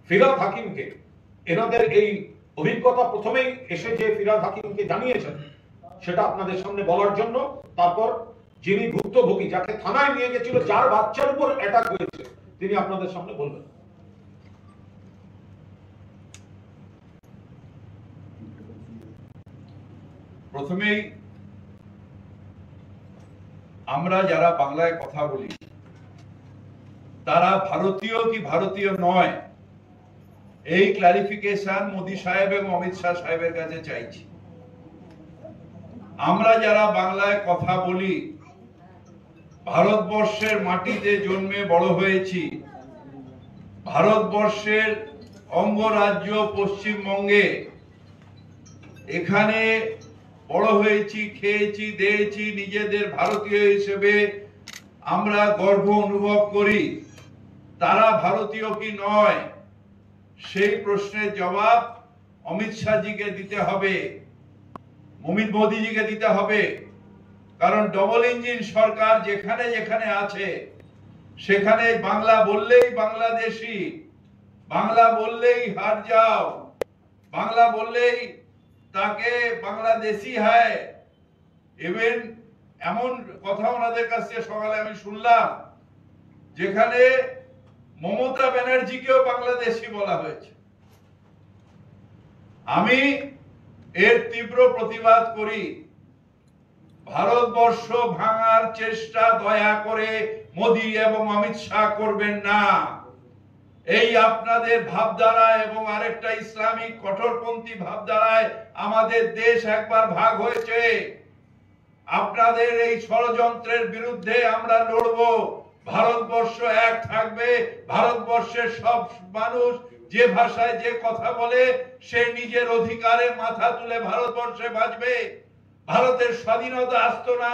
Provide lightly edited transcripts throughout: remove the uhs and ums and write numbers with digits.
ফিরহাদ হাকিমকে এনাদের এই অভিজ্ঞতা প্রথমেই এসে যে ফিরহাদ হাকিমকে জানিয়েছেন সেটা আপনাদের সামনে বলার জন্য, তারপর যিনি ভুক্তভোগী যাকে থানায় নিয়ে গেছিল, যার বাচ্চার উপর অ্যাটাক হয়েছে, তিনি আপনাদের সামনে বলবেন। প্রথমেই আমরা যারা বাংলায় কথা বলি তারা ভারতীয় কি ভারতীয় নয় এই ক্লারিফিকেশন মোদী সাহেব এবং অমিত শাহ সাহেবের কাছে চাইছি। আমরা যারা বাংলায় কথা বলি ভারতবর্ষের মাটিতে জন্মে বড় হয়েছি, ভারতবর্ষের অঙ্গরাজ্য পশ্চিমবঙ্গে, এখানে বড় হয়েছি, খেয়েছি, দিয়েছি, নিজেদের ভারতীয় হিসেবে আমরা গর্ব অনুভব করি। তারা ভারতীয় কি নয় সেই প্রশ্নের জবাব অমিত শাহজিকে দিতে হবে, মমতা মোদীজিকে দিতে হবে। কারণ ডবল ইঞ্জিন সরকার যেখানে যেখানে আছে সেখানে বাংলা বললেই বাংলাদেশি, বাংলা বললেই হার যাও, বাংলা বললেই তাকে বাংলাদেশি হয়। ইভেন এমন কথা ওনাদের কাছে সকালে আমি শুনলাম যেখানে মমতা ব্যানার্জিকেও বাংলাদেশি বলা হয়েছে। আমি এর তীব্র প্রতিবাদ করি। ভারতবর্ষ ভাঙার চেষ্টা দয়া করে মোদী এবং অমিত শাহ করবেন না। এই আপনাদের ভাবধারা এবং আরেকটা ইসলামিক কঠোরপন্থী ভাবধারায় আমাদের দেশ একবার ভাগ হয়েছে। আপনাদের এই ষড়যন্ত্রের বিরুদ্ধে আমরা লড়ব। ভারতবর্ষ এক থাকবে। ভারতবর্ষের সব মানুষ যে ভাষায় যে কথা বলে সে নিজের অধিকারে মাথা তুলে ভারতবর্ষে বাঁচবে। ভারতের স্বাধীনতা আসতো না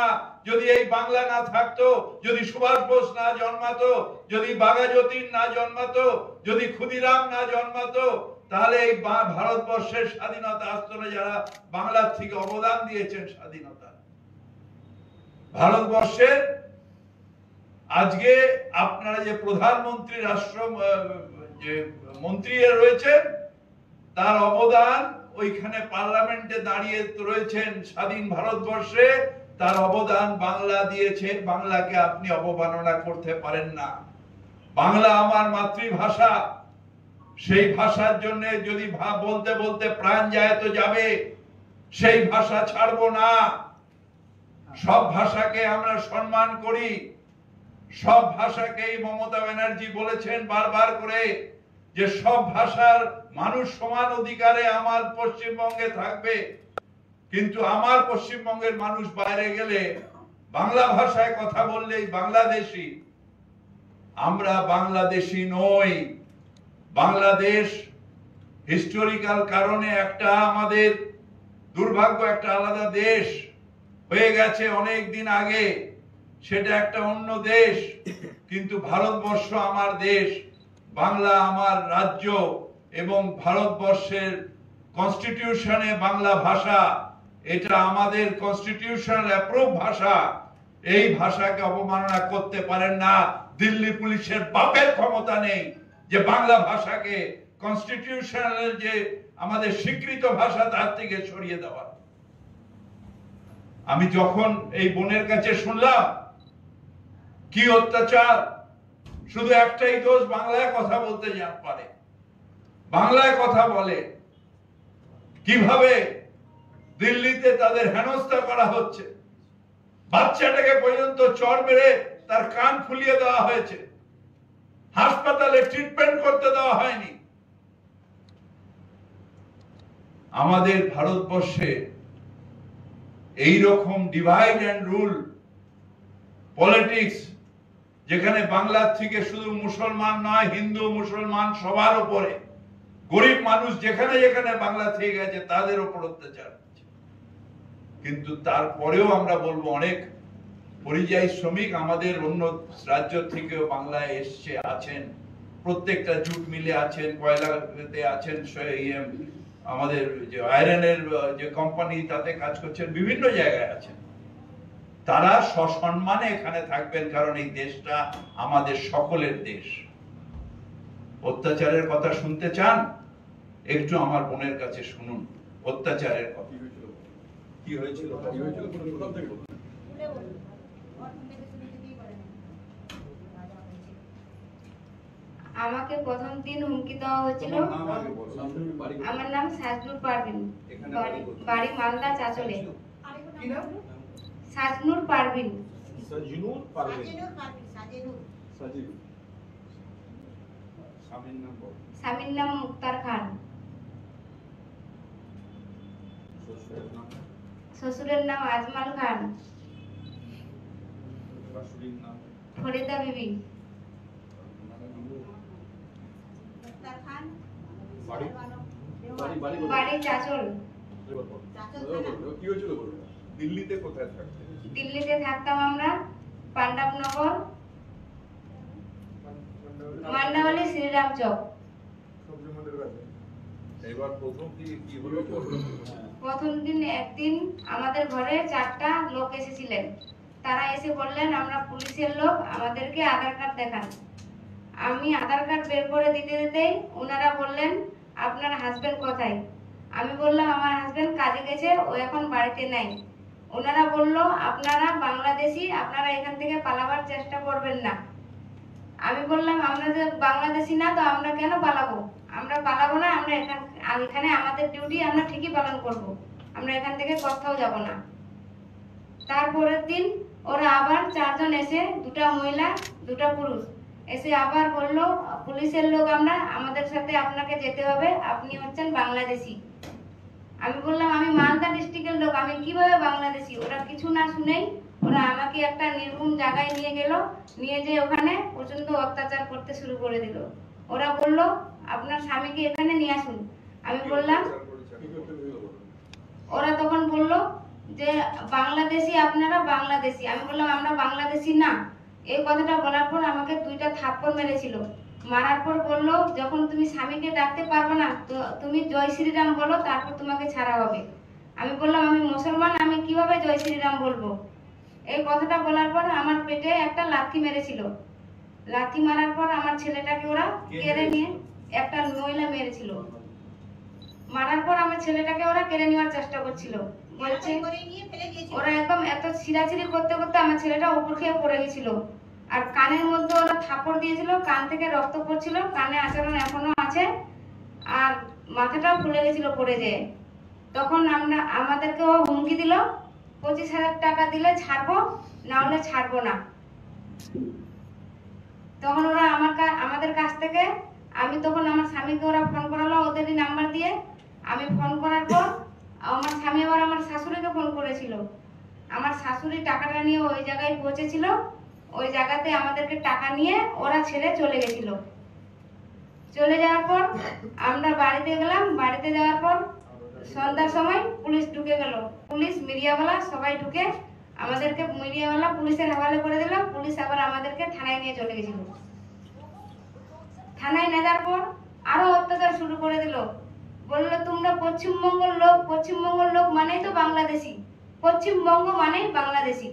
যদি এই বাংলা না থাকতো, যদি সুভাষ বোস না জন্মাতো, যদি বাঘাযতীন না জন্মাতো, যদি ক্ষুদিরাম না জন্মাতো, তাহলে এই ভারতবর্ষের স্বাধীনতা আসতো না। যারা বাংলার থেকে অবদান দিয়েছেন স্বাধীনতা, ভারতবর্ষের আজকে আপনারা যে প্রধানমন্ত্রী রাষ্ট্র যে মন্ত্রী রয়েছেন তার অবদান ওইখানে পার্লামেন্টে দাঁড়িয়ে রয়েছেন স্বাধীন ভারতবর্ষে, তার অবদান বাংলা দিয়েছে। বাংলাকে আপনি অবমাননা করতে পারেন না। বাংলা আমার মাতৃভাষা, সেই ভাষার জন্য যদি বলতে বলতে প্রাণ যায় তো যাবে, সেই ভাষা ছাড়বো না। সব ভাষাকে আমরা সম্মান করি, সব ভাষাকেই মমতা ব্যানার্জি বলেছেন বারবার করে যে সব ভাষার মানুষ সমান অধিকারে আমার পশ্চিমবঙ্গে থাকবে। কিন্তু আমার পশ্চিমবঙ্গের মানুষ বাইরে গেলে বাংলা ভাষায় কথা বললেই বাংলাদেশি। আমরা বাংলাদেশি নই। বাংলাদেশ হিস্টোরিক্যাল কারণে একটা আমাদের দুর্ভাগ্য, একটা আলাদা দেশ হয়ে গেছে অনেক দিন আগে, সেটা একটা অন্য দেশ। কিন্তু ভারতবর্ষ আমার দেশ, বাংলা আমার রাজ্য, এবং ভারতবর্ষের কনস্টিটিউশনে বাংলা ভাষা, এটা আমাদের কনস্টিটিউশনাল অ্যাপ্রুভ ভাষা। এই ভাষাকে অবমাননা করতে পারেন না। দিল্লি পুলিশের বাপের ক্ষমতা নেই যে বাংলা ভাষাকে কনস্টিটিউশনাল যে আমাদের স্বীকৃত ভাষা তার থেকে সরিয়ে দেওয়া। আমি যখন এই বোনের কাছে শুনলাম কি অত্যাচার, শুধু একটাই দোষ, বাংলায় কথা বলতে পারে, বাংলায় কথা বলে, কিভাবে দিল্লিতে তাদের হেনস্থা করা হচ্ছে। বাচ্চাটাকে পর্যন্ত চড় মেরে তার কান ফুলিয়ে দেওয়া হয়েছে, হাসপাতালে ট্রিটমেন্ট করতে দেওয়া হয়নি। আমাদের ভারতবর্ষে এই রকম ডিভাইড এন্ড রুল পলিটিক্স, যেখানে বাংলার থেকে শুধু মুসলমান নয়, হিন্দু মুসলমান সবার উপরে, গরিব মানুষ যেখানে যেখানে বাংলা থেকে গেছে তাদের উপর অত্যাচার হচ্ছে। কিন্তু তারপরেও আমরা বলবো অনেক পরিযায়ী শ্রমিক আমাদের অন্য রাজ্য থেকেও বাংলায় এসছে, আছেন, প্রত্যেকটা জুট মিলে আছেন, কয়লাতে আছেন, আমাদের যে আয়রনের যে কোম্পানি তাতে কাজ করছেন, বিভিন্ন জায়গায় আছেন। তারা সসম্মানে এখানে থাকবেন, কারণ এই দেশটা আমাদের সকলের দেশ। অত্যাচারের কথা শুনতে চান? একটু আমার বোনের কাছে শুনুন অত্যাচারের কথা। কি হয়েছিল? আমাকে প্রথম দিন হুমকি দেওয়া হয়েছিল। আমার নাম সাজনুর পারভিন, বাড়ি মালদা চাচলে। সাজনুর পারভিন। স্বামীর নাম মুক্তার খান, শ্বশুরের নাম আজমাল খান, ফরিদা বিবি। বাড়ি চাচল। দিল্লিতে কোথায় থাকতে? দিল্লিতে থাকতাম আমরা পাণ্ডবনগর, মান্ডাওয়ালি, শ্রীরাম চক। এবার প্রথম কি হলো? প্রথম দিন একদিন আমাদের ঘরে 4টা লোক এসেছিলেন। তারা এসে বললেন আমরা পুলিশের লোক, আমাদেরকে আধার কার্ড দেখান। আমি আধার কার্ড বের করে দিতে দিতেই ওনারা বললেন আপনার হাজবেন্ড কোথায়? আমি বললাম আমার হাজবেন্ড কাজে গেছে, ও এখন বাড়িতে নাই। ওনারা বলল আপনারা বাংলাদেশি, আপনারা এখান থেকে পালাবার চেষ্টা করবেন না। আমি বললাম আমরা যে বাংলাদেশি না, তো আমরা কেন পালাবো? আমরা পালাবো না, আমরা এখানে আমাদের ডিউটি আমরা ঠিকই পালন করব, আমরা এখান থেকে কোথাও যাব না। তারপরের দিন ওরা আবার 4 জন এসে, 2টা মহিলা 2টা পুরুষ এসে আবার বলল পুলিশের লোক আমরা, আমাদের সাথে আপনাকে যেতে হবে, আপনি হচ্ছেন বাংলাদেশি। আমি বললাম আমি মালদা ডিস্ট্রিক্টের লোক, আমি কিভাবে বাংলাদেশি? ওরা কিছু না শুনেই ওরা আমাকে একটা নির্ভুম জায়গায় নিয়ে গেল, নিয়ে যেয়ে ওখানে প্রচন্ড অত্যাচার করতে শুরু করে দিল। ওরা বলল আপনার স্বামীকে এখানে নিয়ে আসুন। আমি বললাম, ওরা তখন বলল যে বাংলাদেশি, আপনারা বাংলাদেশি। আমি বললাম আমরা বাংলাদেশি না। এই কথাটা বলার পর আমাকে 2টা থাপ্পড় মেরেছিল। মারার পর বলল যখন তুমি স্বামীকে ডাকতে পারবে না, তো তুমি জয় শ্রীরাম বলো, তারপর তোমাকে ছাড়া হবে। আমি বললাম আমি মুসলমান, আমি কিভাবে জয় শ্রীরাম বলবো? এই কথাটা বলার পর আমার পেটে একটা লাথি মেরেছিল। লাথি মারার পর আমার ছেলেটাকে ওরা কেড়ে নিয়ে, একটা মহিলা মেরেছিল। মারার পর আমার ছেলেটাকে ওরা কেড়ে নেওয়ার চেষ্টা করছিল। বলছে ওরা একদম এত ছিঁড়াছিঁড়ি করতে করতে আমার ছেলেটা উপর খেয়ে পড়ে গেছিল। আর কানের মধ্যে ওরা থাপড় দিয়েছিল, কান থেকে রক্ত পড়ছিল, কানে আচরণ এখনো আছে, আর মাথাটা ফুলে গেছিল পড়ে যেয়ে। তখন আমাদেরকে ও হুমকি দিল 25,000 টাকা দিলে ছাড়বো, না হলে ছাড়বো না। তখন ওরা আমাদের কাছ থেকে, আমি তখন আমার স্বামীকে ওরা ফোন করালো ওদেরই নাম্বার দিয়ে। আমি ফোন করার পর আমার স্বামী আবার আমার শাশুড়িকে ফোন করেছিল। আমার শাশুড়ি টাকাটা নিয়ে ওই জায়গায় পৌঁছেছিল। ওই জায়গাতে আমাদেরকে টাকা নিয়ে ওরা ছেড়ে চলে গেছিল। চলে যাওয়ার পর আমরা বাড়িতে গেলাম। বাড়িতে যাওয়ার পর সন্ধ্যার সময় পুলিশ ঢুকে গেল। পুলিশ, মিডিয়াওয়ালা সবাই ঢুকে আমাদেরকে, মিডিয়াওয়ালা পুলিশের হাওয়ালে করে দিল। পুলিশ আবার আমাদেরকে থানায় নিয়ে চলে গেছিল। থানায় নেওয়ার পর আরো অত্যাচার শুরু করে দিল। বললো তোমরা পশ্চিমবঙ্গের লোক, পশ্চিমবঙ্গের লোক মানেই তো বাংলাদেশি, পশ্চিমবঙ্গ মানেই বাংলাদেশি।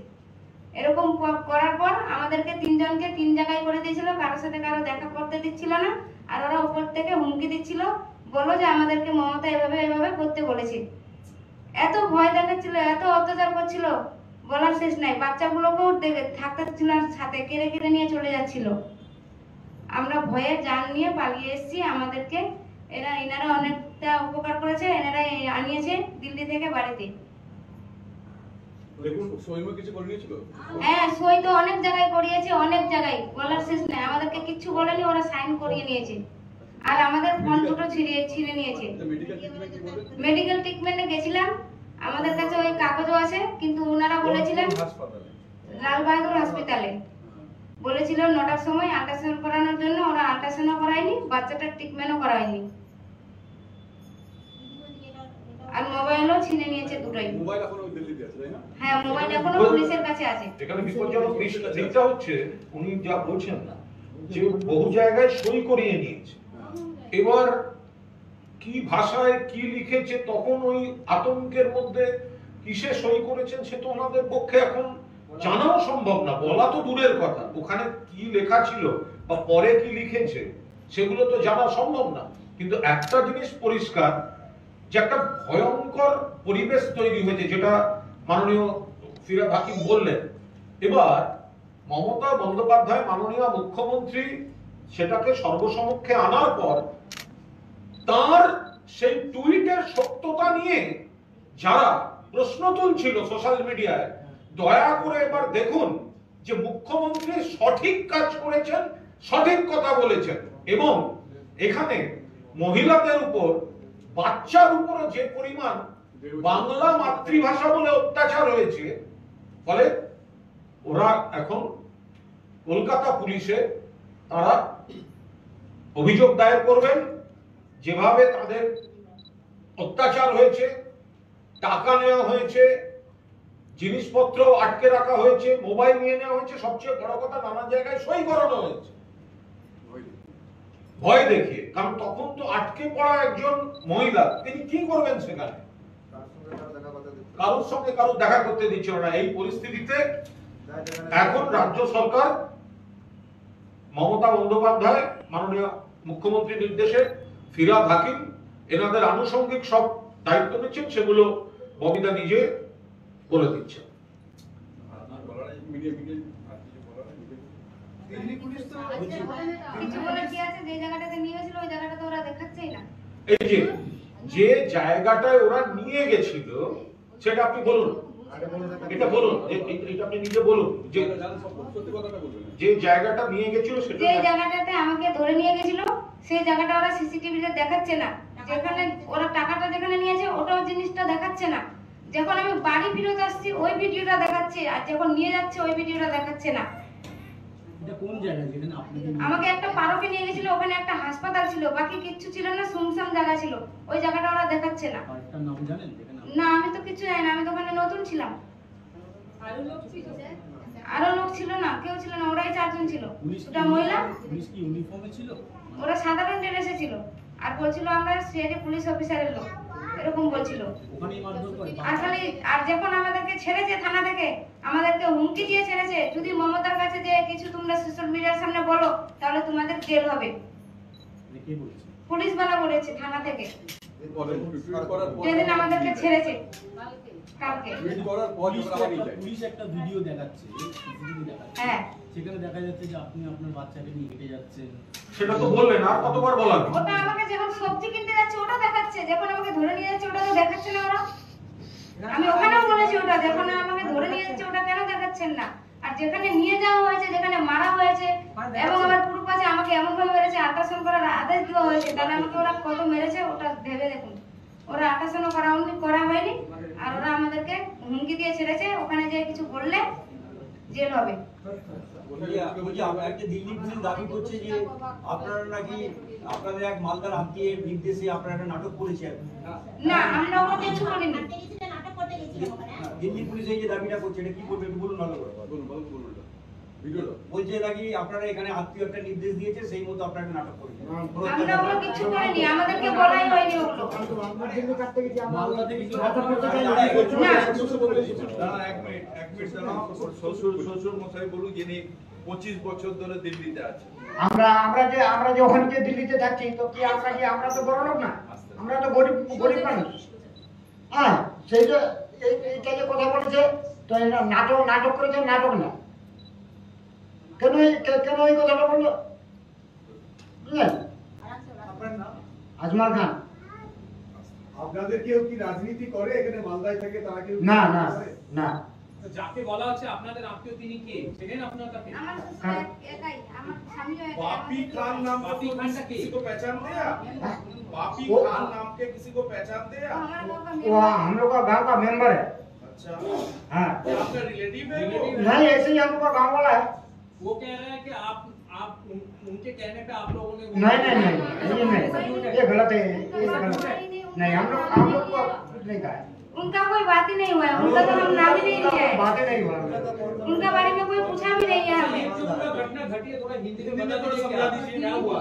এরকম করার পর আমাদেরকে 3 জনকে 3 জায়গায় করে দিয়েছিল, কারোর সাথে কারো দেখা করতে দিচ্ছিল না। আর ওরা উপর থেকে হুমকি দিচ্ছিল, বলো যে আমাদেরকে মমতা এভাবে এভাবে করতে বলেছে। এত ভয় দেখাচ্ছিল, এত অত্যাচার করছিল, বলার শেষ নাই। বাচ্চাগুলোকেও থাকতে দিচ্ছিল না, সাথে কেড়ে কেড়ে নিয়ে চলে যাচ্ছিল। আমরা ভয়ে জান নিয়ে পালিয়ে এসেছি। আমাদেরকে এনারা অনেকটা উপকার করেছে, এনারা আনিয়েছে দিল্লি থেকে বাড়িতে। হ্যাঁ, সই তো অনেক জায়গায় করিয়েছে, অনেক জায়গায়, বলার শেষ নাই। আমাদেরকে কিচ্ছু বলেনি, ওরা সাইন করিয়ে নিয়েছে। আর আমাদের ফোন দুটো ছিঁড়ে নিয়েছে। মেডিকেল ট্রিটমেন্টে গেছিলাম, আমাদের কাছে ওই কাগজও আছে, কিন্তু ওনারা বলেছিলেন লাল বাহাদুর হসপিটালে বলেছিল 9টার সময় আল্ট্রাসাউন্ড করানোর জন্য। ওরা আল্ট্রাসাউন্ডও করায়নি, বাচ্চাটার ট্রিটমেন্টও করায়নি। আর মোবাইলও ছিনে নিয়েছে দুটোই। মোবাইল এখনো দিল্লিতে আছে, তাই না? হ্যাঁ, মোবাইল এখনো পুলিশের কাছে আছে। এখানে বিপজ্জনক দিকটা হচ্ছে উনি যা বলছেন না, যে বহু জায়গায় সই করিয়ে নিয়েছে। এবার কি ভাষায় কি লিখেছে, তখন ওই আতঙ্কের মধ্যে কিসে সই করেছেন সে তো ওনাদের পক্ষে এখন জানাও সম্ভব না, বলা তো দূরের কথা। ওখানে কি লেখা ছিল বা পরে কি লিখেছে সেগুলো তো জানা সম্ভব না। কিন্তু একটা জিনিস পরিষ্কার যে একটা ভয়ঙ্কর পরিবেশ তৈরি হয়েছে, যেটা মাননীয় ফিরহাদ হাকিম বললেন। এবার মমতা বন্দ্যোপাধ্যায় মাননীয় মুখ্যমন্ত্রী সেটাকে সর্বসমক্ষে আনার পর তার সেই টুইটের সত্যতা নিয়ে যারা প্রশ্ন তুলছিল সোশ্যাল মিডিয়ায়, দয়া করে এবার দেখুন যে মুখ্যমন্ত্রী সঠিক কাজ করেছেন, সঠিক কথা বলেছেন। এবং এখানে মহিলাদের উপর, বাচ্চার উপর যে পরিমাণ বাংলা মাতৃভাষা বলে অত্যাচার হয়েছে, ফলে ওরা এখন কলকাতা পুলিশে তারা অভিযোগ দায়ের করবেন। যেভাবে তাদের অত্যাচার হয়েছে, টাকা নেওয়া হয়েছে, জিনিসপত্র আটকে রাখা হয়েছে, মোবাইল নিয়ে নেওয়া হয়েছে, সবচেয়ে বড় কথা নানা জায়গায় সই করানো হয়েছে ভয় দেখিয়ে। কারণ তখন তো আটকে পড়া একজন মহিলা, তিনি কি করবেন সেখানে? কারোর সঙ্গে কারোর দেখা করতে দিচ্ছিল না। এই পরিস্থিতিতে এখন রাজ্য সরকার, মমতা বন্দ্যোপাধ্যায় মাননীয় মুখ্যমন্ত্রীর নির্দেশে ফিরহাদ হাকিম এনাদের আনুষঙ্গিক সব দায়িত্ব নিচ্ছেন, সেগুলো ববিতা নিজে বলে দিচ্ছেন। কিছু বলার কি আছে? যে জায়গাটাতে নিয়ে গেছিল ওই জায়গাটা তো ওরা দেখাচ্ছেই না। এই যে জায়গাটায় ওরা নিয়ে গেছিল সেটা আপনি বলুন, এটা বলুন, এটা আপনি নিজে বলুন যে জায়গাটা নিয়ে গেছিল সেটা। যে জায়গাটাতে আমাকে ধরে নিয়ে গেছিল সেই জায়গাটা ওরা সিসিটিভিতে দেখাচ্ছে না। যেখানে ওরা টাকাটা যেখানে নিয়েছে ওটাও জিনিসটা দেখাচ্ছে না। যখন আমি বাড়ি ফিরত আসছি ওই ভিডিওটা দেখাচ্ছে, আর যখন নিয়ে যাচ্ছে ওই ভিডিওটা দেখাচ্ছে না। এটা কোন জায়গা যেখানে আপনাকে আমাকে একটা পার্কে নিয়ে গেছিল, ওখানে একটা হাসপাতাল ছিল, বাকি কিচ্ছু ছিল না, শুনশান জায়গা ছিল। ওই জায়গাটা ওরা দেখাচ্ছে না। পার্কটার নাম জানেন যেখানে? না, আমি তো কিছু জানি না, আমি তো ওখানে নতুন ছিলাম। আরো লোক ছিল না, কেউ ছিল না, ওরাই 4 জন ছিল। দুটা মহিলা। পুলিশ কি ইউনিফর্মে ছিল? ওরা সাধারণ ড্রেসে ছিল আর বলছিল আমরা সিআইডি পুলিশ অফিসারের লোক, এরকম বলছিল। ওখানেই মারধর করে? আর যখন আমাদেরকে ছেড়েছে থানা থেকে, আমাদেরকে হুমকি দিয়ে ছেড়েছে, যদি মমতার কাছে যে কিছু তোমরা সোশ্যাল মিডিয়ার সামনে বলো তাহলে তোমাদের জেল হবে। কে বলেছে? পুলিশ বালা বলেছে থানা থেকে, যেদিন আমাদেরকে ছেড়েছে কালকে। পুলিশ একটা ভিডিও দেখাচ্ছে, সিসিটিভি দেখাচ্ছে, হ্যাঁ, সেখানে দেখা যাচ্ছে যে আপনি আপনার বাচ্চাকে নিয়ে হেঁটে যাচ্ছেন। সেটা তো বললেন, আর কতবার বলার? ওটা আমাকে যখন সবজি কিনতে যাচ্ছে ওটা দেখাচ্ছে, যখন আমাকে ধরে নিয়ে যাচ্ছে ওটা তো দেখাচ্ছে না ওরা। আমি ওখানেও বলেছি ওটা, যখন আমাকে ধরে নিয়ে যাচ্ছে ওটা কেন দেখাচ্ছেন না? আর যেখানে নিয়ে যাওয়া হয়েছে, যেখানে মারা হয়েছে, এবং আমার পুরো পাশে আমাকে এমন ভাবে মেরেছে, আল্ট্রাসাউন্ড করার আদেশ দেওয়া হয়েছে, তাহলে আমাকে ওরা কত মেরেছে ওটা ভেবে দেখুন। ওরা আল্ট্রাসাউন্ড করা হয়নি, আর ওরা আমাদেরকে হুমকি দিয়ে ছেড়েছে, ওখানে যে কিছু বললে জেল হবে। দিল্লি পুলিশ দাবি করছে যে আপনারা নাকি আপনাদের এক মালদার আত্মীয়ের নির্দেশে আপনারা একটা নাটক করেছেন। না, আমরা ওরা কিছু বলিনি। দিল্লি পুলিশ এই যে দাবিটা করছে, এটা কি বলবে বলুন? ভালো করে বলছে নাকি আপনারা এখানে আত্মীয় একটা নির্দেশ দিয়েছে, সেই মতো আপনারা একটা নাটক করেছেন। আমরা ওগুলো কিছু করিনি, আমাদেরকে বলাই হয়নি ওগুলো। মালদা থেকে কি শ্বশুর মশাই বলুন, যিনি 25 বছর ধরে দিল্লিতে আছে। আমরা যে ওখানে যে দিল্লিতে থাকছি, তো কি আমরা তো বড় লোক না, আমরা তো গরিব মানুষ। হ্যাঁ, সেই যে এইটা যে কথা বলেছে, তো এটা নাটক করেছে, নাটক না। কেন এই কথাটা বললো? বুঝলেন? আজমাল খান। আপনাদের কেউ কি রাজনীতি করে এখানে মালদায় থেকে? তারা কেউ না না না। যাকে বলা হচ্ছে আপনাদের আত্মীয়, তিনি কে? চেনেন আপনার তাকে? আমার শ্বশুর একাই, আমার স্বামীও একাই। बापी खान नाम बापी खान का किसी को पहचान दे आप? बापी खान नाम के किसी को पहचान दे आप? हमारा गांव का वो हम लोग का गांव का मेंबर है। अच्छा, हाँ, आपका रिलेटिव है वो? नहीं, ऐसे ही हम लोग का गांव वाला है। वो कह रहे हैं कि आप उनके कहने पे आप लोगों ने नहीं, ये गलत है, ये गलत है। नहीं, हम लोग को कुछ नहीं कहा है। उनका कोई बात ही नहीं हुआ है, उनका तो हम नाम ही नहीं लिया है, बातें नहीं हुआ। उनका बारे में कोई पूछा भी नहीं है हमें। जो पूरा घटना घटी है थोड़ा हिंदी में बता दीजिए, क्या क्या हुआ?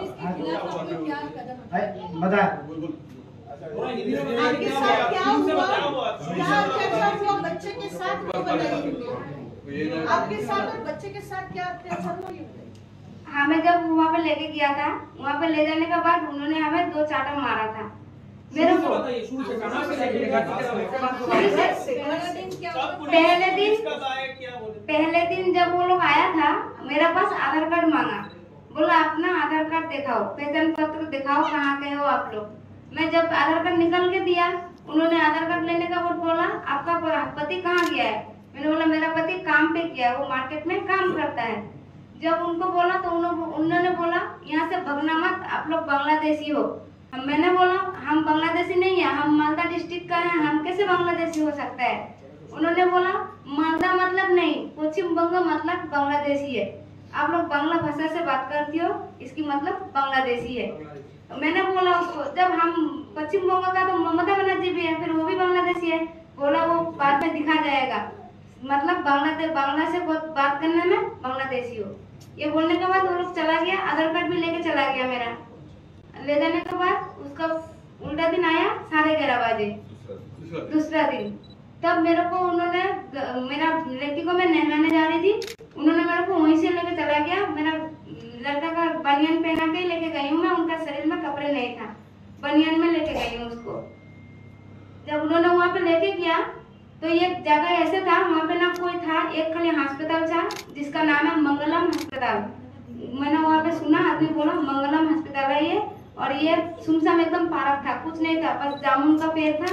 बता। थोड़ा हिंदी में बताइए आपके क्या साथ क्या हुआ? हुआ? क्या अत्याचार हुआ बच्चे के साथ? वो बताइए। आपके साथ और बच्चे के साथ क्या अत्याचार हुआ? हमें जब वहाँ पे लेके गया था, वहाँ पे ले जाने के बाद उन्होंने हमें 2 चाटा मारा था मेरे को। शुरू से कहां से लेके गए? पहले दिन जब वो लोग आया था, मेरे पास आधार कार्ड मांगा, बोला अपना आधार कार्ड दिखाओ, पहचान पत्र दिखाओ, कहाँ के हो आप लोग। मैं जब आधार कार्ड निकाल के दिया, उन्होंने आधार कार्ड लेने का वो बोला आपका पति कहाँ गया है। मैंने बोला मेरा पति काम पे गया है, वो मार्केट में काम करता है। जब उनको बोला तो उन्होंने बोला यहाँ से भगना मत, आप लोग बांग्लादेशी हो। मैंने बोला हम बांग्लादेशी नहीं है, हम मालदा डिस्ट्रिक्ट का है, हम कैसे बांग्लादेशी हो सकता है। उन्होंने बोला मालदा मतलब नहीं, पश्चिम बंग मतलब बांग्लादेशी है, आप लोग बांग्ला भाषा से बात करती हो, इसकी मतलब बांग्लादेशी है। मैंने बोला उसको जब हम पश्चिम बंग का तो ममता बनर्जी भी है, फिर वो भी बांग्लादेशी है। बोला वो बाद में दिखा जाएगा, मतलब बांग्ला से बात करने में बांग्लादेशी हो। ये बोलने के बाद वो लोग चला गया, आधार कार्ड भी लेके चला गया मेरा। ले जाने के बाद उसका उल्टा दिन आया 11:30 बजे, दूसरा दिन। तब मेरे को उन्होंने, मेरा लड़की को मैं नहलाने जा रही थी, उन्होंने मेरे को वहीं से लेके चला गया। मेरा लड़का का बनियान पहना के लेके गई हूँ मैं, उनका शरीर में कपड़े नहीं था, बनियान में लेके गई हूँ उसको। जब उन्होंने वहाँ पे लेके गया तो ये जगह ऐसे था, वहाँ पे ना कोई था, एक खाली अस्पताल था जिसका नाम है मंगलम अस्पताल। मैंने वहाँ पे सुना, आदमी बोला मंगलम अस्पताल है ये, और ये सुनसान एकदम पार्क था, कुछ नहीं था, बस जामुन का पेड़ था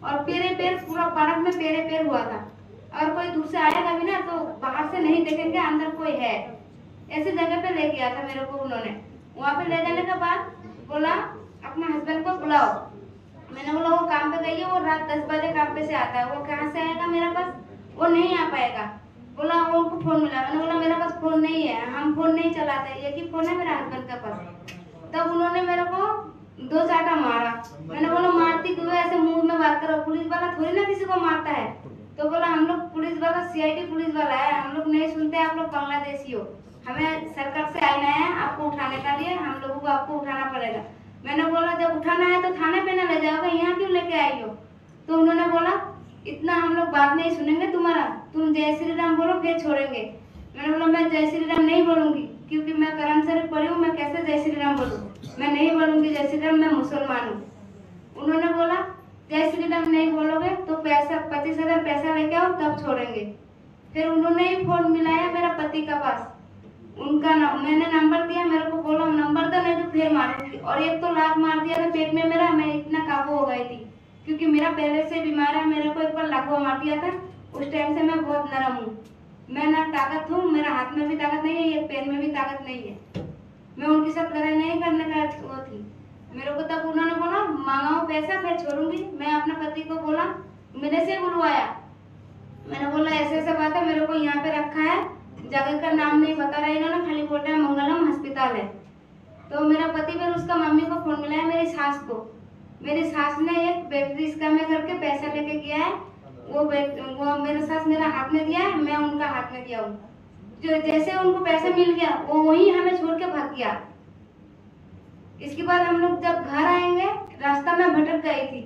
और पेड़ पूरा पार्क में पेड़ हुआ था। और कोई दूर से आएगा भी ना तो बाहर से नहीं देखेंगे अंदर कोई है, ऐसे जगह पे ले गया था मेरे को उन्होंने। वहाँ पे ले जाने के बाद बोला अपना हस्बैंड को बुलाओ। मैंने बोला वो काम पे गई है, वो रात 10 बजे काम पे से आता है, वो कहाँ से आएगा मेरे पास, वो नहीं आ पाएगा। बोला वो उनको फोन मिला, मैंने बोला मेरे पास फोन नहीं है, हम फोन नहीं चलाते, एक ही फोन है मेरा हस्बैंड के पास। तब उन्होंने मेरे को 2 चाटा मारा। मैंने बोला मारती क्यों, ऐसे मुंह में बात करो, पुलिस वाला थोड़ी ना किसी को मारता है। तो बोला हम लोग पुलिस वाला CID पुलिस वाला है, हम लोग नहीं सुनते, आप लोग बांग्लादेशी हो, हमें सरकार से आना है आपको उठाने का लिए, हम लोगों को आपको उठाना पड़ेगा। मैंने बोला जब उठाना है तो थाने पे ना ले जाओगे, यहाँ क्यों लेके आई हो। तो उन्होंने बोला इतना हम लोग बात नहीं सुनेंगे तुम्हारा, तुम जय श्री राम बोलो फिर छोड़ेंगे। मैंने बोला मैं जय श्री राम नहीं बोलूंगी, क्योंकि मैं कुरान शरीफ पढ़ी हूँ, मैं कैसे जय श्री राम बोलूँ, मैं नहीं बोलूंगी जय श्री राम, मैं मुसलमान हूँ। उन्होंने बोला जय श्री राम नहीं बोलोगे तो पैसा 25,000 पैसा लेके आओ तब छोड़ेंगे। फिर उन्होंने ही फोन मिलाया मेरा पति का पास, उनका मैंने नंबर दिया, मेरे को बोला नंबर दो नहीं तो फिर मारूंगी। और एक तो लात मार दिया था पेट में मेरा, मैं इतना काबू हो गई थी क्योंकि मेरा पहले से बीमार है, मेरे को एक बार लाखों मार दिया था। उस टाइम से मैं बहुत नरम हूँ, मैं ना ताकत हूँ, मेरा हाथ में भी ताकत नहीं है, ये पैर में भी ताकत नहीं है। मैं उनके साथ लड़ाई नहीं करने का वो थी। मेरे को तब उन्होंने बोला मांगाओ पैसा फिर छोड़ूंगी। मैं अपने पति को बोला, मेरे से बुलवाया, मैंने बोला ऐसे ऐसे बात है, मेरे को यहाँ पे रखा है, जगह का नाम नहीं बता रहा इन्होंने, खाली बोल रहा है मंगलम अस्पताल है। तो मेरा पति फिर उसका मम्मी को फोन मिलाया, मेरी सास को। मेरी सास ने एक बैटरी स्कैम में करके पैसा लेके गया है, वो मेरे सास मेरा हाथ में दिया है, मैं उनका हाथ में दिया हूँ। जो जैसे उनको पैसा मिल गया वो वही हमें छोड़ के भाग गया। इसके बाद हम लोग जब घर आएंगे रास्ता में भटक गई थी।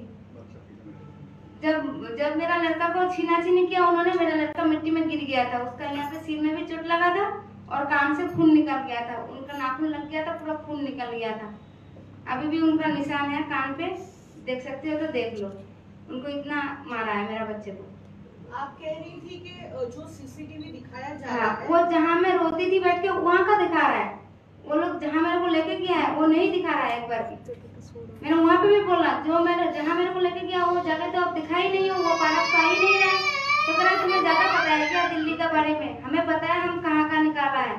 जब मेरा लड़का को छीना-छीनी किया उन्होंने, मेरा लड़का मिट्टी में गिर गया था, उसका यहाँ पे सिर में भी चोट लगा था और कान से खून निकल गया था, उनका नाखून लग गया था, पूरा खून निकल गया था। अभी भी उनका निशान है कान पे, देख सकते हो तो देख लो, उनको इतना मारा है मेरा बच्चे को। आप कह रही थी कि जो CCTV दिखाया जा हाँ, रहा है, वो जहाँ मैं रोती थी बैठ के वहाँ का दिखा रहा है, वो लोग जहाँ मेरे को लेके गया है वो नहीं दिखा रहा है एक बार भी। मैंने वहाँ पे भी बोला जहाँ मेरे को लेके गया वो जगह तो अब दिखाई नहीं हो, वो पार्क तो आ ही नहीं रहा है। तो कह रहा तुम्हें ज्यादा पता है क्या दिल्ली के बारे में, हमें पता है हम कहाँ का निकाला है,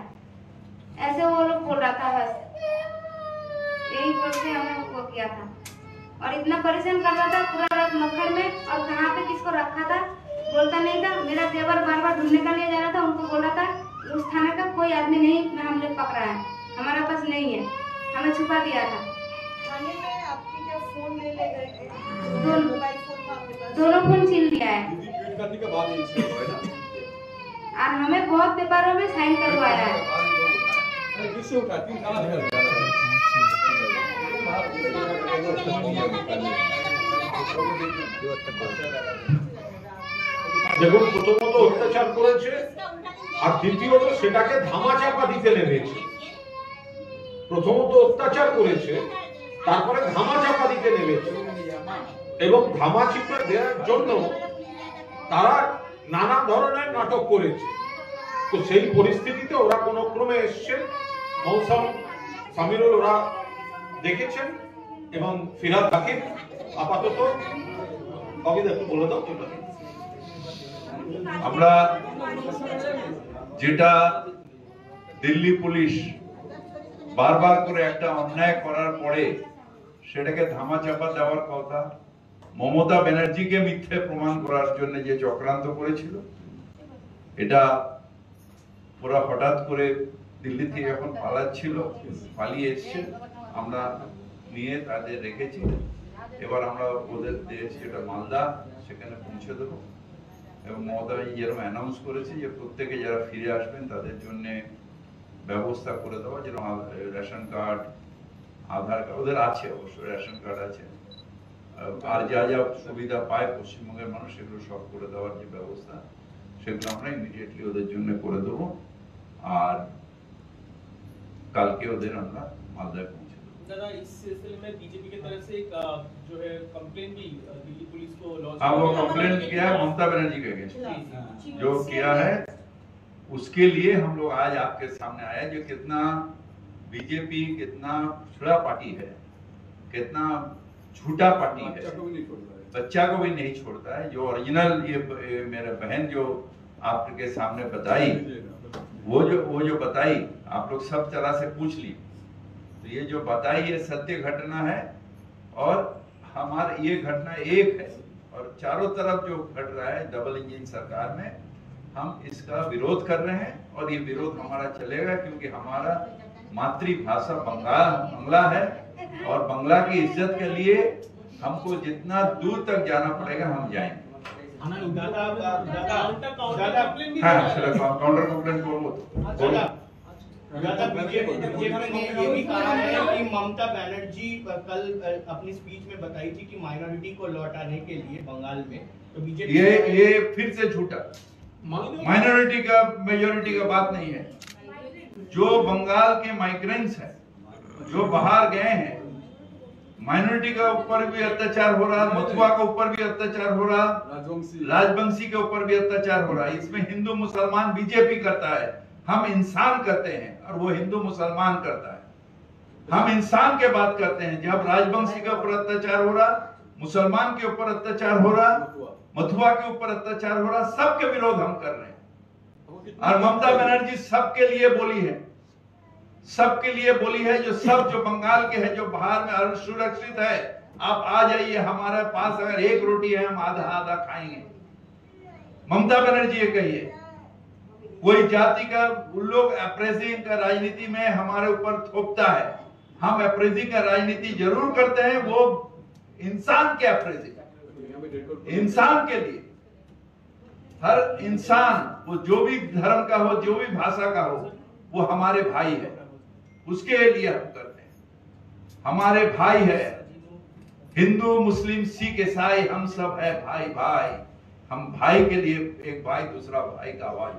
ऐसे वो लोग बोल रहा था। बस यही बोल के हमें वो किया था और इतना परेशान कर रहा था पूरा रात मक्खर में, और कहाँ पे किसको रखा था बोलता नहीं था। मेरा देवर बार बार ढूंढने का लिए जा रहा था, उनको बोला था उस थाने का कोई आदमी नहीं हम लोग पकड़ा है, हमारा पास नहीं है, हमें छुपा दिया था। थाने में आपके क्या फोन ले गए थे? मोबाइल फोन था आपके पास? दोनों फोन छीन लिया है करने के बाद इंसिडेंट हुआ है ना, और हमें बहुत पेपरों में साइन करवाया है। अरे किससे उठा तीन साल দেখুন প্রথমত অত্যাচার করেছে আর দ্বিতীয়ত সেটাকে ধামাচাপা দিতে লেগেছে। প্রথমত অত্যাচার করেছে, তারপরে ধামাচাপা দিতে নেমেছে এবং ধামাচিপা দেওয়ার জন্য তারা নানা ধরনের নাটক করেছে। তো সেই পরিস্থিতিতে ওরা কোনো ক্রমে এসছে, মৌসুম সামিরুল ওরা দেখেছেন এবং ফিরহাদ হাকিম আপাতত কবিতা একটু বলে দাও। আমরা যেটা দিল্লি পুলিশ বারবার করে একটা অন্যায় করার পরে সেটাকে ধামাচাপা দেওয়ার কথা, মমতা ব্যানার্জিকে মিথ্যে প্রমাণ করার জন্য যে চক্রান্ত করেছিল, এটা ওরা হঠাৎ করে দিল্লি থেকে এখন পালাচ্ছিল, পালিয়ে এসছে, আমরা নিয়ে তাদের রেখেছি। এবার আমরা ওদের দেশ যেটা মালদা সেখানে পৌঁছে দেবো এবং মমতা যেরকম অ্যানাউন্স করেছে যে প্রত্যেকে যারা ফিরে আসবেন তাদের জন্য ব্যবস্থা করে দেওয়া, যেরকম রেশন কার্ড, আধার কার্ড ওদের আছে, অবশ্যই রেশন কার্ড আছে, আর যা যা সুবিধা পায় পশ্চিমবঙ্গের মানুষ সেগুলো সব করে দেওয়ার যে ব্যবস্থা সেগুলো আমরা ইমিডিয়েটলি ওদের জন্য করে দেবো। আর কালকে ওদের আমরা মালদায় পৌঁছে দেবো। दादा, इस सिलसिले में बीजेपी की तरफ से एक जो है कंप्लेन भी दिल्ली पुलिस को लॉन्च हाँ, वो कंप्लेन किया है ममता बनर्जी के अगेंस्ट, जो किया है उसके लिए हम लोग आज आपके सामने आए। जो कितना बीजेपी कितना छुड़ा पार्टी है, कितना झूठा पार्टी है, बच्चा को भी नहीं छोड़ता है। जो ओरिजिनल ये मेरे बहन जो आपके सामने बताई, वो जो बताई आप लोग सब तरह से पूछ ली, तो ये जो बताई ये सत्य घटना है और हमारा ये घटना एक है और चारों तरफ जो घट रहा है डबल इंजन सरकार में, हम इसका विरोध कर रहे हैं और ये विरोध हमारा चलेगा क्योंकि हमारा मातृभाषा बंगला है और बंगला की इज्जत के लिए हमको जितना दूर तक जाना पड़ेगा हम जाएंगे। हाँ, काउंटर कंप्लेंट बोलो। बीजेपी ने ये भी कहा है कि ममता बनर्जी कल अपनी स्पीच में बताई थी कि माइनॉरिटी को लौटाने के लिए बंगाल में, तो बीजेपी ये फिर से झूठा, माइनॉरिटी का मेजोरिटी का बात नहीं है। जो बंगाल के माइग्रेंट्स हैं जो बाहर गए हैं, माइनॉरिटी के ऊपर भी अत्याचार हो रहा, मथुआ के ऊपर भी अत्याचार हो रहा, राजवंशी के ऊपर भी अत्याचार हो रहा। इसमें हिंदू मुसलमान बीजेपी करता है, हम इंसान करते हैं और वो हिंदू मुसलमान करता है। हम इंसान के बात करते हैं। जब राजवंशी के ऊपर अत्याचार हो रहा, मुसलमान के ऊपर अत्याचार हो रहा, मथुआ के ऊपर अत्याचार हो रहा, सबके विरोध हम कर रहे हैं। और ममता बनर्जी सबके लिए बोली है, सबके लिए बोली है, जो बंगाल के हैं, जो बाहर में असुरक्षित है, आप आ जाइए हमारे पास, अगर एक रोटी है हम आधा आधा खाएंगे। ममता बनर्जी ये कही है। कोई जाति का उन लोग अप्रेजिंग का राजनीति में हमारे ऊपर थोपता है, हम अप्रेजिंग का राजनीति जरूर करते हैं, वो इंसान के अप्रेजिंग, इंसान के लिए। हर इंसान, वो जो भी धर्म का हो, जो भी भाषा का हो, वो हमारे भाई है, उसके लिए हम करते हैं। हमारे भाई है, हिंदू मुस्लिम सिख ईसाई हम सब है भाई भाई। हम भाई के लिए एक भाई दूसरा भाई का आवाज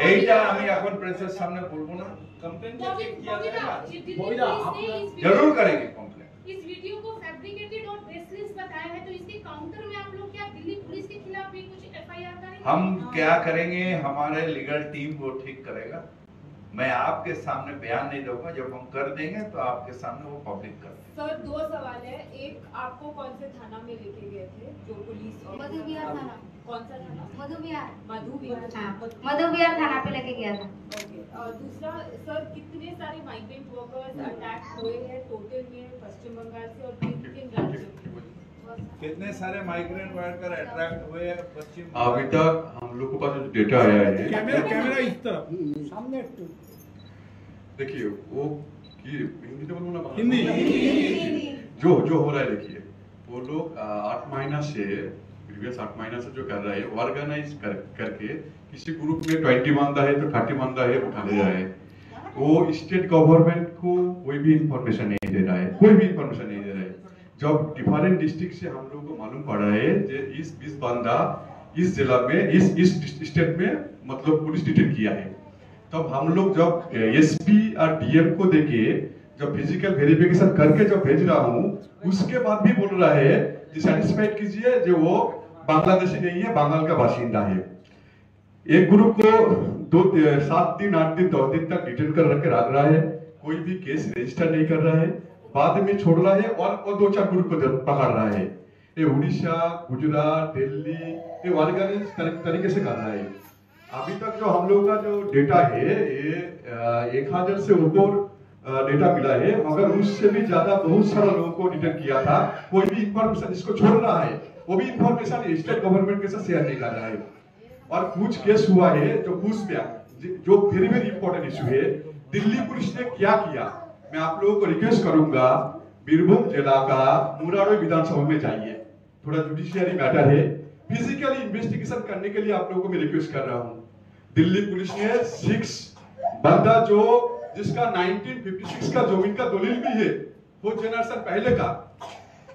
এইটা আমি এখন প্রেসের সামনে বলবো না, जरूर करेंगे कंप्लेंट। इस वीडियो को फैब्रिकेटेड और बेसलेस बताया है, तो इसके काउंटर में आप लोग क्या दिल्ली पुलिस के खिलाफ भी कुछ एफआईआर करेंगे? हम क्या करेंगे, हमारे लीगल टीम वो ठीक करेगा। मैं आपके सामने बयान नहीं दूंगा, जब हम कर देंगे तो आपके सामने वो पब्लिक कर देंगे। सर, दो सवाल है। एक, आपको कौन से थाना में लेके गए थे जो पुलिस? मधुविहार थाना। कौन सा थाना? मधुविहार। मधुविहार। हाँ, मधुविहार थाना पे लेके गया था। ओके। और दूसरा सर, कितने सारे माइग्रेंट वर्कर्स अटैक हुए हैं टोटल में पश्चिम बंगाल से और किन राज्यों से? कितने सारे माइग्रेंट वर्कर अट्रैक्ट हुए हैं पश्चिम? अभी तक हम लोग के पास जो डेटा आया है, कैमरा इस तरफ सामने देखिए वो कि हिंदी तो बोलूँ ना, हिंदी जो हो रहा है, देखिए वो लोग 8 महीना से, प्रीवियस 8 महीना से जो कर रहा है, ऑर्गेनाइज करके किसी ग्रुप में 20 मानता है तो 30 मानता है उठा ले रहा है। वो स्टेट गवर्नमेंट को कोई भी इंफॉर्मेशन नहीं दे रहा है, कोई भी इंफॉर्मेशन नहीं दे रहा है। जब डिफरेंट डिस्ट्रिक्ट से हम लोग को मालूम पड़ा है कि इस 20 बंदा इस जिला में, इस स्टेट में मतलब पुलिस डिटेन किया है, तब हम लोग जब एसपी और डीएम को देके जब फिजिकल वेरिफिकेशन करके जब भेज रहा हूँ, उसके बाद भी बोल रहा है डिसैटिस्फाइड कीजिए जो वो बांग्लादेशी नहीं है, बंगाल का बाशिंदा है। एक ग्रुप को 7 दिन 8 दिन 10 दिन तक डिटेन कर रख रहा है, कोई भी केस रजिस्टर नहीं कर रहा है, बाद में छोड़ रहा है और 2-4 ग्रुप को पकड़ रहा है। ये उड़ीसा, गुजरात, दिल्ली, ये ऑर्गेनाइज तरीके से कर रहा है। अभी तक जो हम लोग का जो डेटा है ये 1000 से ऊपर डेटा मिला है, मगर उससे भी ज्यादा बहुत सारा लोगों को डिटेन किया था। कोई भी इंफॉर्मेशन जिसको छोड़ रहा है वो भी इंफॉर्मेशन स्टेट गवर्नमेंट के साथ शेयर नहीं कर रहा है। और कुछ केस हुआ है जो जो वेरी वेरी इंपॉर्टेंट इशू है, दिल्ली पुलिस ने क्या किया, मैं आप लोगों को रिक्वेस्ट करूंगा बीरभूम जिला का मुरारई विधानसभा में जाइए, थोड़ा जुडिशियरी मैटर है, फिजिकली इन्वेस्टिगेशन करने के लिए आप लोगों को मैं रिक्वेस्ट कर रहा हूँ। दिल्ली पुलिस ने 6 बंदा जिसका 1956 का जमीन का दलील भी है, 4 जनरेशन पहले का,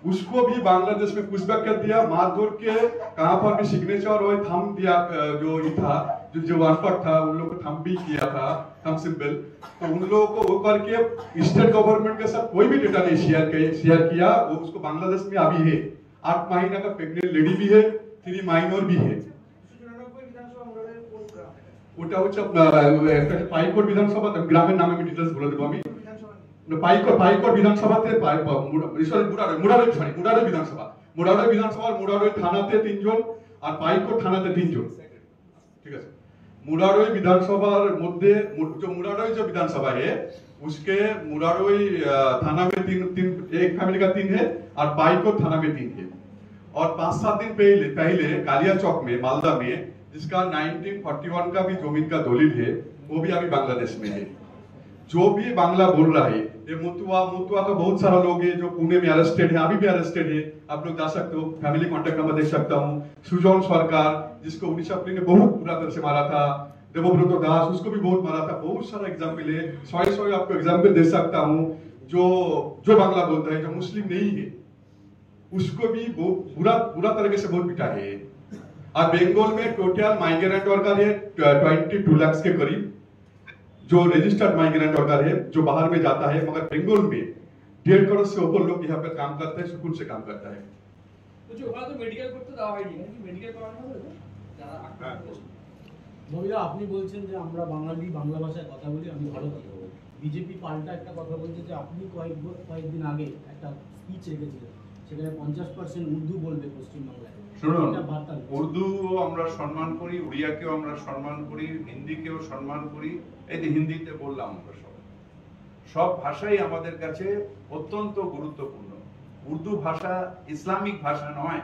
उसको भी बांग्लादेश में पुशबैक कर दिया, मारधोर के कहां पर भी सिग्नेचर और थंब दिया, जो ये था जो अनपढ़ था उन लोगों को थंब भी किया था, थंब सिंबल। तो उन लोगों को वो करके स्टेट गवर्नमेंट के साथ कोई भी डेटा नहीं शेयर किया। वो उसको बांग्लादेश में अभी है, 8 महीना का प्रेग्नेंट लेडी भी है, 3 माइनर भी है। ওটা হচ্ছে একটা পাইকোট বিধানসভা, গ্রামের নামে আমি ডিটেইলস বলে দেবো। আমি পাইকোট বিধানসভাতে মুরারই বিধানসভার মুরারই থানাতে 3 জন আর পাইকোট থানাতে 3 জন, ঠিক আছে। मुरारई विधानसभार मध्य जो मुरारई जो विधानसभा है उसके मुरारई थाना में 3 एक फैमिली का 3 है और पाईकोट थाना में 3 है। और 5-7 दिन पहले कालिया चौक में मालदा में जिसका 1941 का भी जमीन का दलील है, वो भी अभी बांग्लादेश में है। जो भी बांग्ला बोल रहा है, ये मुतुआ का बहुत सारा लोग है जो पुणे में अरेस्टेड है, अभी भी अरेस्टेड है, आप लोग जा सकते हो, फैमिली कॉन्टेक्ट नंबर देख सकता हूँ। सुजन सरकार जिसको उड़ीसा पुलिस ने बहुत बुरा तरह से मारा था, देवव्रत दास उसको भी बहुत मारा था, बहुत सारा एग्जाम्पल है, 100 आपको एग्जाम्पल दे सकता हूँ। जो बांग्ला बोलता है, जो मुस्लिम नहीं है, उसको भी बुरा तरीके से बहुत पिटा है। और बंगाल में टोटल माइग्रेंट वर्कर है 22 लाख के करीब, जो रजिस्टर्ड माइग्रेंट वर्कर है जो बाहर में जाता है, मगर बंगाल में 1.5 करोड़ से ऊपर लोग यहाँ पे काम करते हैं, सुकून से काम करता है। तो जो तो मेडिकल করতে দেওয়া হয়নি নাকি, মেডিকেল করানো হবে যারা নবীরা আপনি বলছেন যে আমরা বাঙালি বাংলা ভাষায় কথা বলি, আমি ভালো কথা বলি। বিজেপি পাল্টা একটা কথা বলছে যে আপনি কয়েকদিন আগে একটা স্পিচ রেখেছিলেন, সেখানে 50% উর্দু বলবে পশ্চিমবাংলায়। শুনুন, উর্দু আমরা সম্মান করি, উড়িয়াকেও আমরা সম্মান করি, হিন্দিকেও সম্মান করি। এই যে হিন্দিতে বললাম, আমরা সব ভাষাই আমাদের কাছে অত্যন্ত গুরুত্বপূর্ণ। উর্দু ভাষা ইসলামিক ভাষা নয়,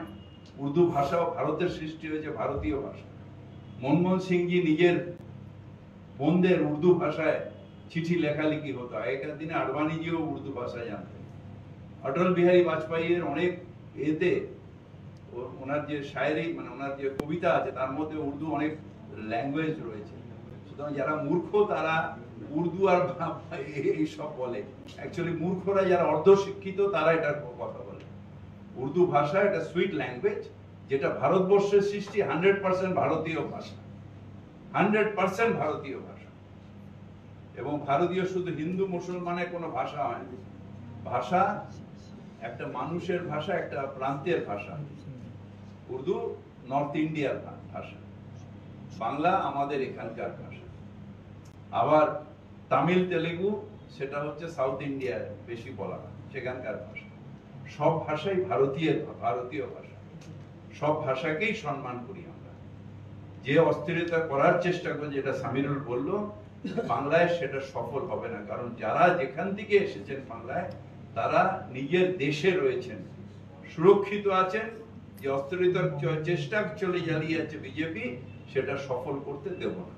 উর্দু ভাষাও ভারতের সৃষ্টি হয়েছে, ভারতীয় ভাষা। মনমোহন সিংজি নিজের বোনদের উর্দু ভাষায় চিঠি লেখালেখি হতো, আগেকার দিনে আডবাণীজিও উর্দু ভাষা জানতেন। অটল বিহারী বাজপেয়ীর অনেক এতে ওনার যে শায়েরি মানে ওনার যে কবিতা আছে তার মধ্যে উর্দু অনেক ল্যাঙ্গুয়েজ রয়েছে। সুতরাং যারা মূর্খ তারা উর্দু আর এইসব বলে, অ্যাকচুয়ালি মূর্খরা যারা অর্ধশিক্ষিত তারা এটার কথা বলে। উর্দু ভাষা এটা সুইট ল্যাঙ্গুয়েজ, যেটা ভারতবর্ষের সৃষ্টি, 100% ভারতীয় ভাষা, 100% ভারতীয় ভাষা। এবং ভারতীয় শুধু হিন্দু মুসলমানের কোনো ভাষা হয় না, ভাষা একটা মানুষের ভাষা, একটা প্রান্তের ভাষা। উর্দু নর্থ ইন্ডিয়ার ভাষা, বাংলা আমাদের এখানকার ভাষা। আবার তামিল তেলেগু সেটা হচ্ছে সাউথ ইন্ডিয়ার বেশি বলা হয়, সেখানকার ভাষা। সব ভাষাই ভারতীয় ভাষা, সব ভাষাকেই সম্মান করি আমরা। যে অস্থিরতা করার চেষ্টা করে, যেটা সামিরুল বলল, বাংলায় সেটা সফল হবে না। কারণ যারা যেখান থেকে এসেছেন বাংলায়, তারা নিজের দেশে রয়েছেন, সুরক্ষিত আছেন। যে অস্থিরতার চেষ্টা চালিয়ে যাচ্ছে বিজেপি, সেটা সফল করতে দেব না।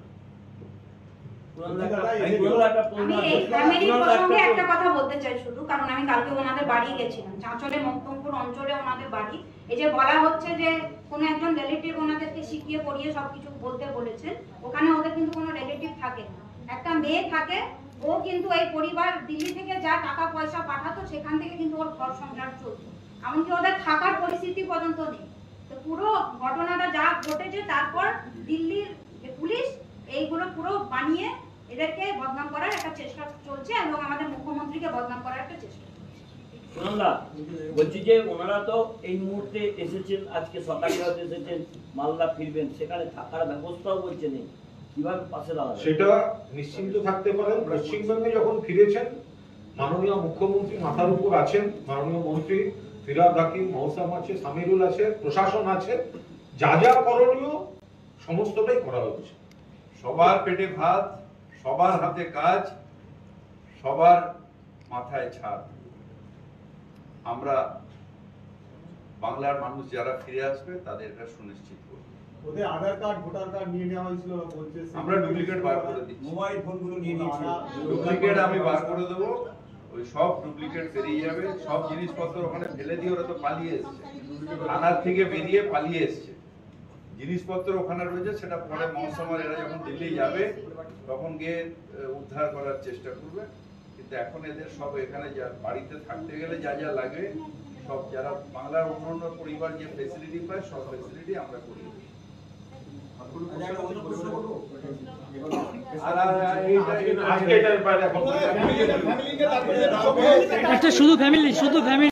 একটা কথা বলতে চাই শুধু, কারণ আমি কালকে ওনাদের বাড়ি গেছিলাম, চাঁচলে মক্তমপুর অঞ্চলে ওনাদের বাড়ি। এই যে বলা হচ্ছে যে কোনো একজন রিলেটিভ ওনাদেরকে শিখিয়ে পড়িয়ে সবকিছু বলতে বলেছেন, ওখানে ওদের কিন্তু কোনো রিলেটিভ থাকে না, একটা মেয়ে থাকে। ও কিন্তু এই পরিবার দিল্লি থেকে যা টাকা পয়সা পাঠাতো সেখান থেকে কিন্তু ওর ঘর সংসার চলতো, এমনকি ওদের থাকার পরিস্থিতি পর্যন্ত নেই। তো পুরো ঘটনাটা যা ঘটেছে, তারপর দিল্লির পুলিশ এইগুলো পুরো বানিয়ে এদেরকে বদনাম করার একটা চেষ্টা চলছে এবং আমাদের মুখ্যমন্ত্রীকে বদনাম করার একটা চেষ্টা। সুনন্দা বলছি যে ওনারা তো এই মুহূর্তে এসেছেন, আজকে সকালে এসেছেন, মালদা ফিরবেন, সেখানে থাকার ব্যবস্থাও বলছে নেই, কিভাবে পাশে দাঁড়াবে? সেটা নিশ্চিন্ত থাকতে পারেন, পশ্চিমবঙ্গে যখন ফিরেছেন মাননীয় মুখ্যমন্ত্রী মাথার উপর আছেন, মাননীয় মন্ত্রী ফিরহাদ হাকিম, মহসাম আছে, সামিরুল আছে, প্রশাসন আছে, যা যা করণীয় সমস্তটাই করা হচ্ছে। সবার পেটে ভাত, সবার হাতে কাজ, সবার মাথায় ছাদ। আমরা বাংলার মানুষ যারা ফিরে আসবে তাদের এটা সুনিশ্চিত করব। ওদের আধার কার্ড ভোটার কার্ড নিয়ে নেওয়া হয়েছিল বলছে, আমরা ডুপ্লিকেট বার করে দিচ্ছি। মোবাইল ফোনগুলো নিয়ে নিয়েছে, ডুপ্লিকেট আমি বার করে দেবো, ওই সব ডুপ্লিকেট বেরিয়ে যাবে। সব জিনিসপত্র ওখানে ফেলে দিয়ে ওরা তো পালিয়ে এসছে, থানার থেকে বেরিয়ে পালিয়ে এসছে। জিনিসপত্র ওখানে রয়েছে, সেটা পরে মহসমার এরা যখন দিল্লি যাবে তখন গিয়ে উদ্ধার করার চেষ্টা করবে। কিন্তু এখন এদের সব এখানে যা বাড়িতে থাকতে গেলে যা যা লাগে সব, যারা বাংলার অন্যান্য পরিবার যে ফেসিলিটি পায় সব ফেসিলিটি আমরা করি। আজকে এটার বাইরে এখন একটা শুধু ফ্যামিলি